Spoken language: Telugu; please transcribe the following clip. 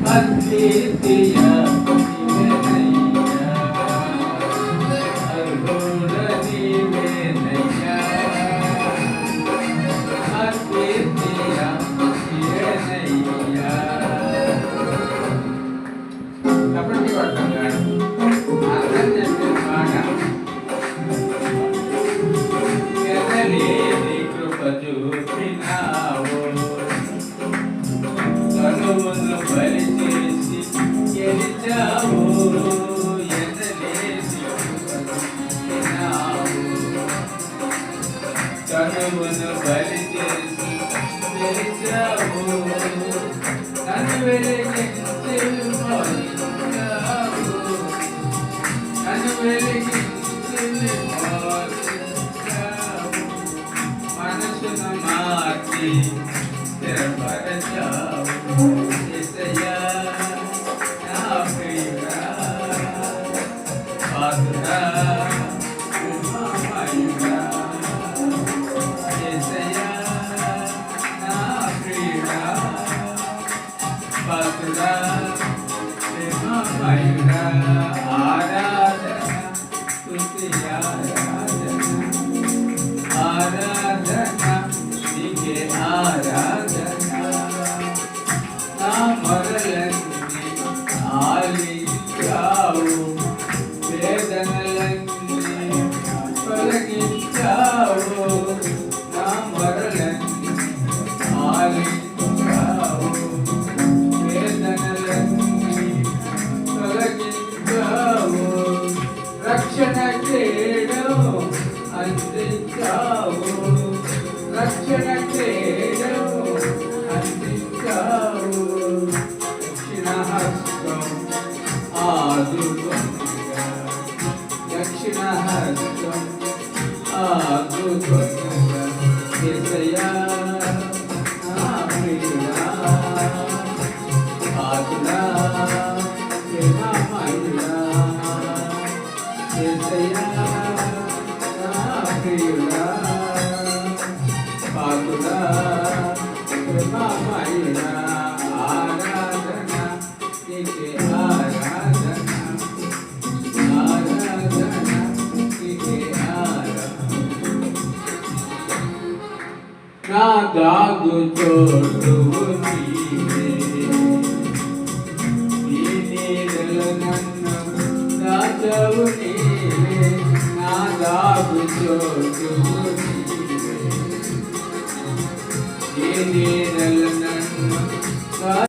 అద్వితీయ కనువును బలి చేసి వెలిచావు నన్ను వెలిగించి మోసించావు నన్ను వెలిగించి మోసించావు మనసును మార్చి స్థిరపరచావు యేసయ్యా నా ప్రియుడా పాదుడా రక్షణ క్రీడం అందించావు రక్షణ క్రీడం అందించావు దక్షిణ హస్తం ఆదుకొనగా దక్షిణ హస్తం ఆదుకొనగా యేసయ్యా నా ప్రియుడా పాదుడా ప్రేమమయుడా యేసయ్యా నా ప్రియుడా పాదుడా ప్రేమమయుడా ఆరాధన నీకే ఆరాధన ఆరాధన నీకే ఆరాధన నా దాగు చోటువు నీవే నీ నీడలో నన్ను దాచవు నీవే నా దాగు చోటువు నీవే నీ నీడలో